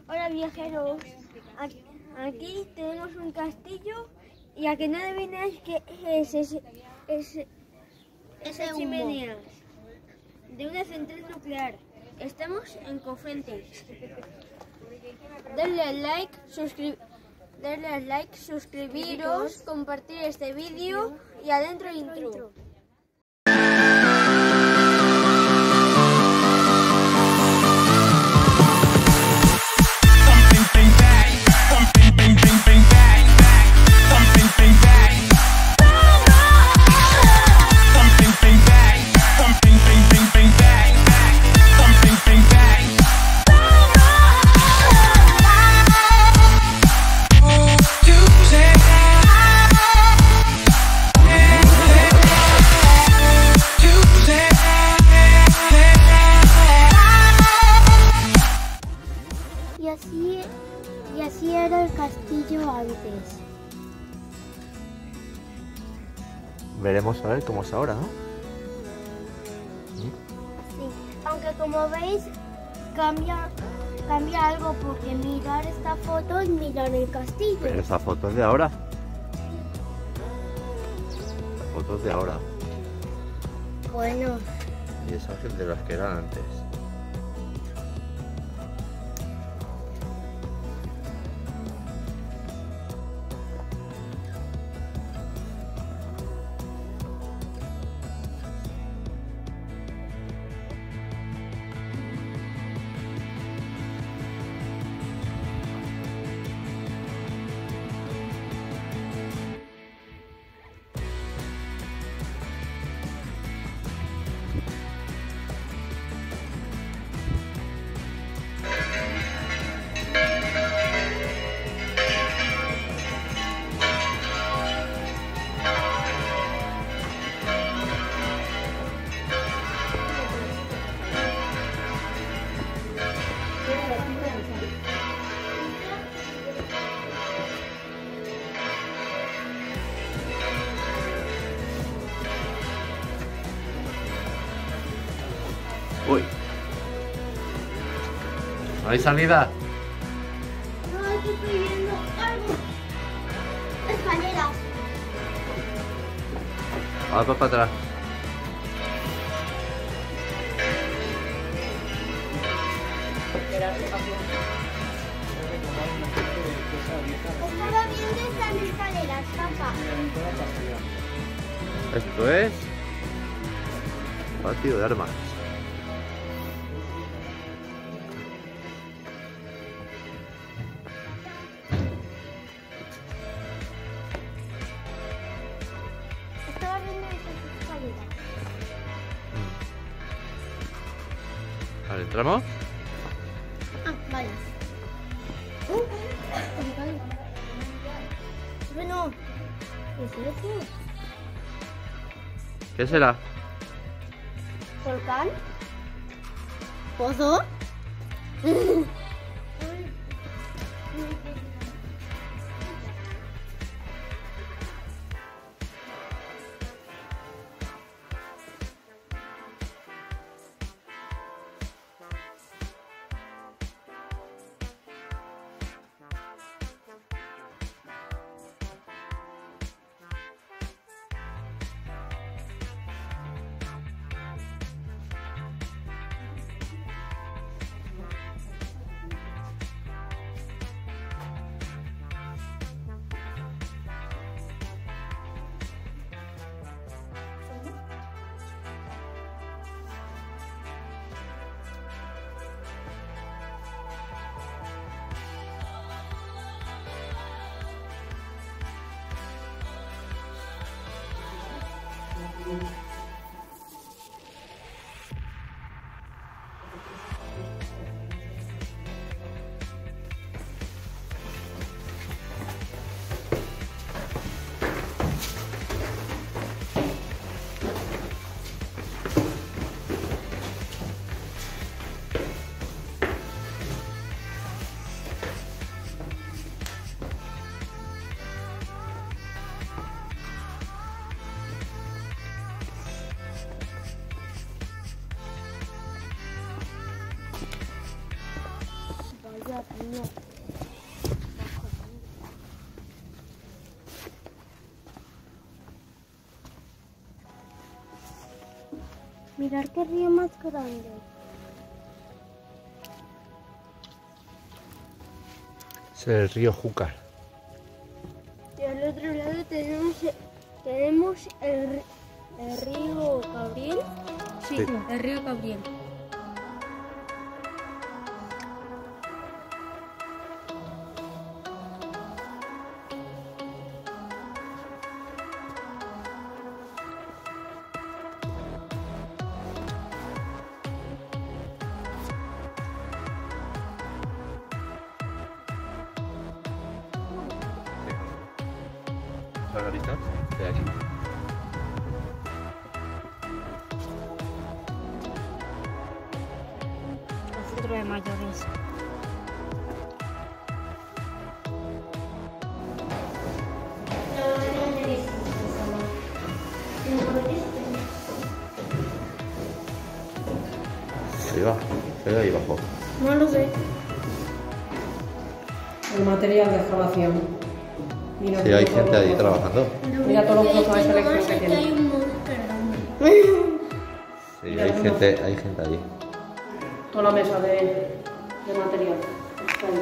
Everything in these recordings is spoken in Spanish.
Hola viajeros, aquí tenemos un castillo y a que no adivináis qué es esa chimenea de una central nuclear. Estamos en Cofrentes. Darle al like, suscribiros, compartir este vídeo y adentro intro. Y así era el castillo antes. Veremos a ver cómo es ahora, ¿no? Sí, aunque como veis cambia algo, porque mirar esta foto y mirar el castillo. Pero esa foto es de ahora. La foto es de ahora. Bueno. Y esa es de las que eran antes. Uy, ¿no hay salida? No, aquí estoy viendo algo. Escaleras. Vamos para atrás. Estaba viendo estas escaleras, papá. Esto es patio de armas. Estaba viendo estas escaleras. Vale, ¿entramos? Ah, vale. Bueno, ¿qué es eso? ¿Qué será? ¿Volcán? ¿Pozo? Ya, no. Mirar qué río más grande. Es el río Júcar. Y al otro lado tenemos el río Cabriel. Sí, Sí. el río Cabriel. Margarita, de aquí. El centro de mayores. Se ve ahí abajo. No lo sé. El material de excavación. Mira, Sí, hay gente allí trabajando. Mira todos los trozos de selección que tiene. Hay un monstruo grande. Sí, hay gente allí. Toda la mesa de material. Está ahí.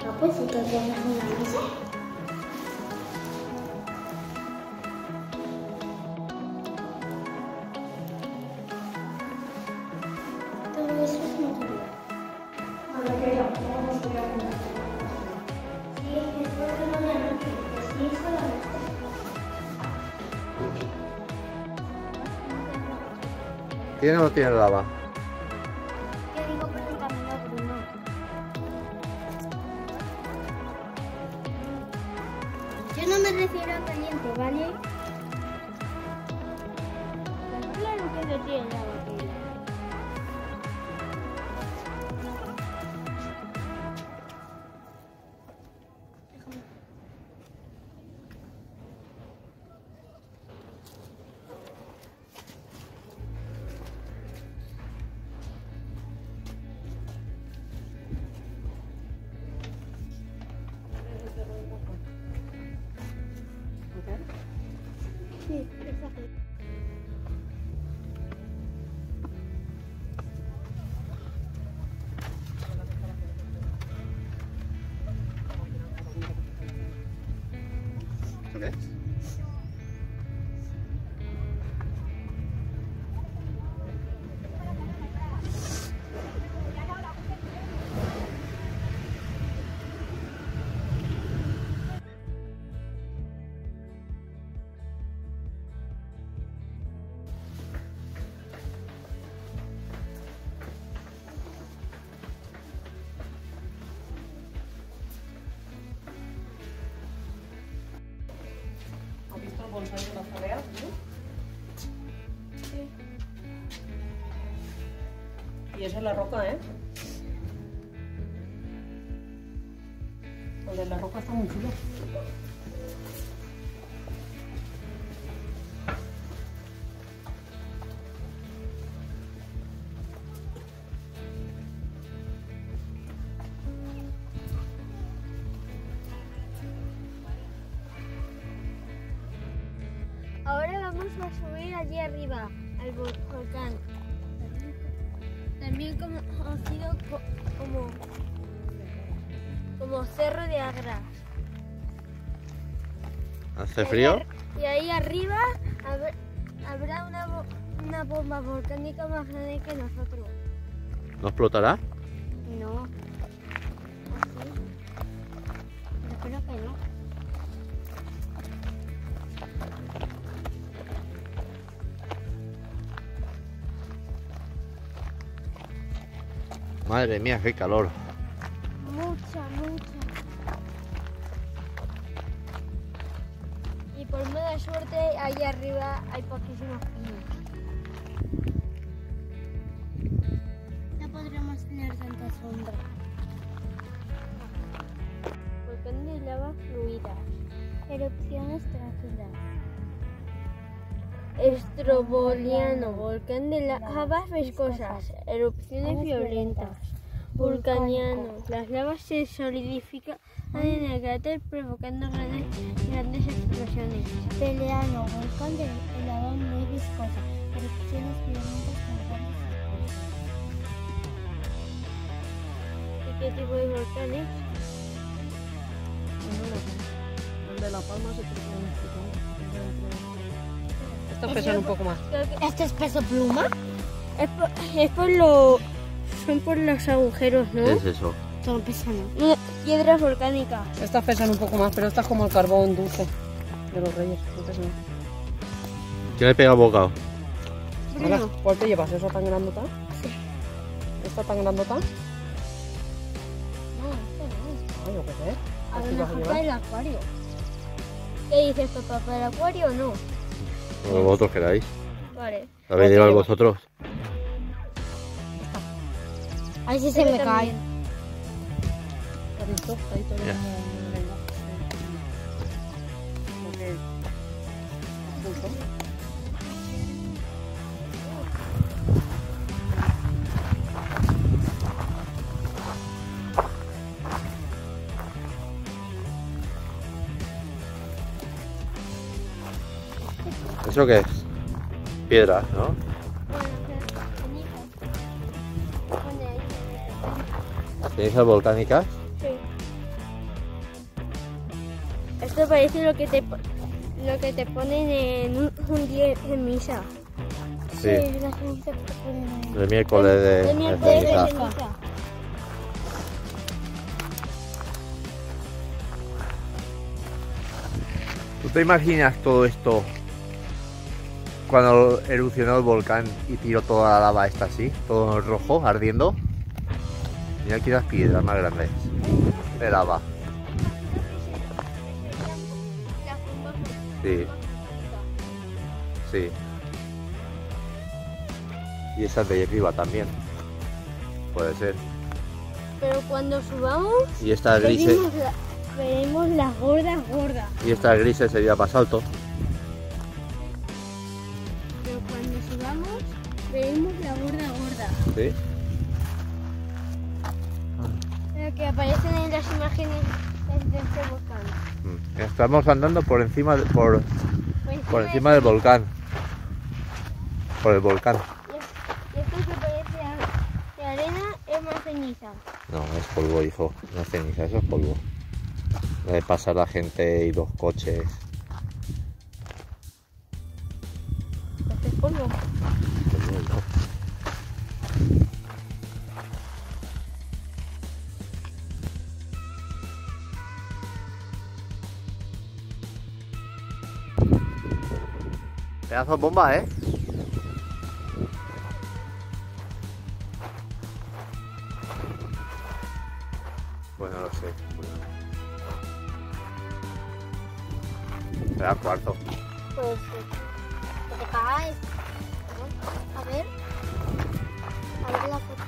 Ah, pues sí que tenemos una mesa. Todo eso es material. Sí, es problema de anoche, pues sí, solamente. ¿Tiene o no tiene lava? Yo digo por el camino, Bruno. Yo no me refiero a caliente, ¿vale? Claro que no tiene lava, tío. Sí, exacto. ¿Esto qué es? ¿Has visto el bonsai de las tareas? Sí. Y esa es la roca, ¿eh? El de la roca está muy chulo. Ahora vamos a subir allí arriba, al volcán. También conocido como Cerro de Agras. ¿Hace frío? Y ahí arriba habrá una bomba volcánica más grande que nosotros. ¿No explotará? No. ¿Así? Yo creo que no. Madre mía, qué calor. Mucha. Y por mala suerte, ahí arriba hay poquísimos pinos. No podremos tener tanta sombra. Volcán de lava lava fluidas. Erupciones tranquilas. Estroboliano, volcán de lavas viscosas. Erupciones violentas. Vulcaniano, las lavas se solidifican en el cráter provocando grandes explosiones. Peleano, volcán de lava muy viscosa. Erupciones violentas con grandes explosiones. ¿Y qué tipo de volcanes? El de La Palma se te Estos pesan un poco más. ¿Este es peso pluma? Son por los agujeros, ¿no? ¿Qué es eso? Son pesadas. Piedras volcánicas. Estas pesan un poco más, pero esta es como el carbón dulce de los reyes. No pesan. ¿Quién le pega el bocado? Hola, ¿cuál te llevas? ¿Esa tan grandota? Sí. ¿Esta tan grandota? No, este no. Ay, yo qué sé. A ¿Qué lo vas a mejor llevar? para el acuario. ¿Qué dices, papá? ¿Para el acuario o no? Como vosotros queráis. Vale. ¿Habéis llevado vosotros? Ahí sí se me cae. ¿Has visto? Ahí todo Ya. ¿Eso qué es? Piedras, ¿no? ¿Cenizas volcánicas? Sí. Esto parece lo que te ponen en un día en misa. Sí. La ceniza que te ponen en El miércoles de miércoles de ceniza. ceniza. ¿Tú te imaginas todo esto cuando erupcionó el volcán y tiró toda la lava esta así, todo rojo, ardiendo? Mira aquí las piedras más grandes de lava. Sí, sí. Y esas de ahí arriba también. Puede ser. Pero cuando subamos, Y estas grises, veremos las gordas. y estas grises sería más alto. Pero cuando subamos, veremos la gorda. Sí. Pero que aparecen en las imágenes de este volcán. Estamos andando por encima por encima del volcán. Por el volcán. Y esto que parece de arena es más ceniza. No, es polvo, hijo. No es ceniza, eso es polvo. Debe pasar la gente y los coches. Este es polvo. Pedazo de bomba, ¿eh? Bueno, no sé. Será cuarto. Pues que te caes. A ver la foto.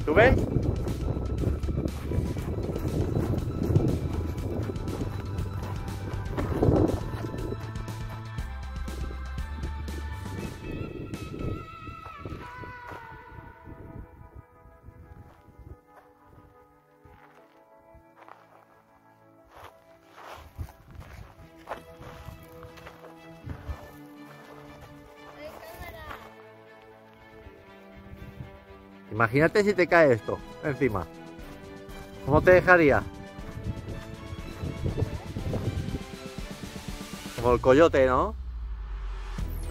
¿Tú ves? Imagínate si te cae esto encima. ¿Cómo te dejaría? Como el coyote, ¿no?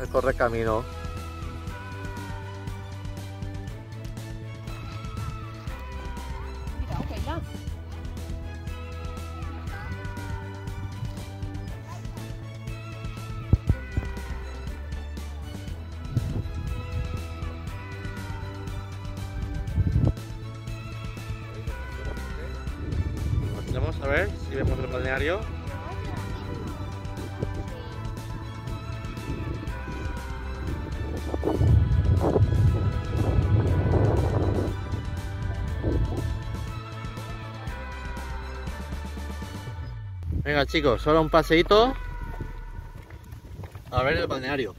El correcamino. Mira, ok, ya. Vamos a ver si vemos el balneario. Venga chicos, solo un paseíto a ver el balneario.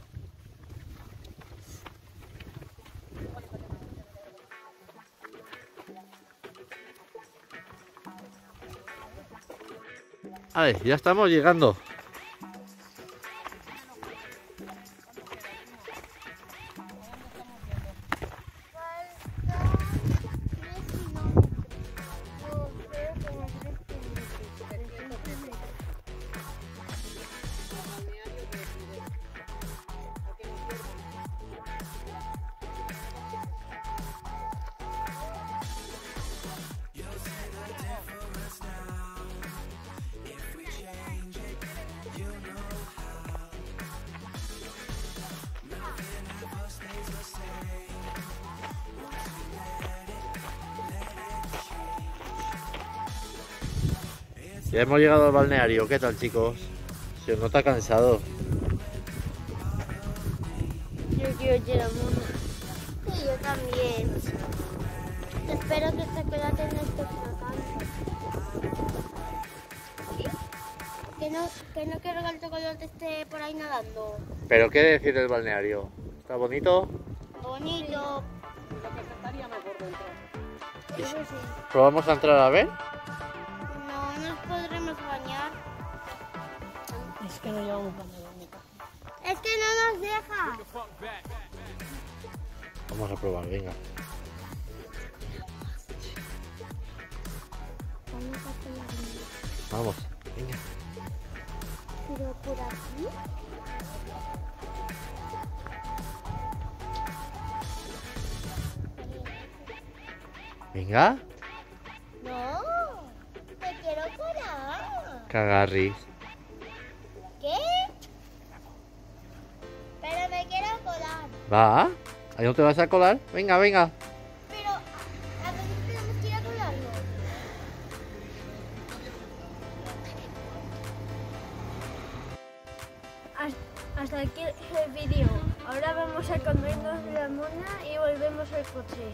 A ver, ya estamos llegando. Ya hemos llegado al balneario. ¿Qué tal, chicos? ¿Se os nota cansado? Yo quiero ir a la mona. Sí, yo también. Espero que el chocolate no esté flotando. Que no quiero que el chocolate esté por ahí nadando. ¿Pero qué decir del balneario? ¿Está bonito? Bonito. Eso sí. ¿Probamos a entrar a ver? No nos podremos bañar. Es que no llevamos bañador ni casa. Es que no nos deja. Vamos a probar, venga. Vamos, venga. Pero por aquí. Venga. No, te quiero colar. Cagarris. ¿Qué? Pero me quiero colar. ¿Va? ¿Ahí no te vas a colar? Venga, venga. Pero a veces tenemos que ir a colarnos. Hasta aquí el vídeo. Ahora vamos a comernos la mona y volvemos al coche.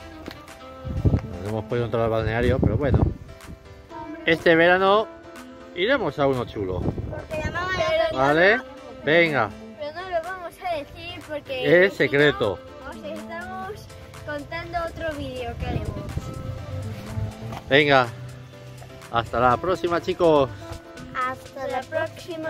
Nos hemos podido entrar al balneario, pero bueno. Este verano iremos a uno chulo. Porque llamaba ¿Vale? Venga, Pero no lo vamos a decir porque es secreto. os estamos contando otro vídeo que haremos. Venga. Hasta la próxima, chicos. Hasta Hasta la próxima.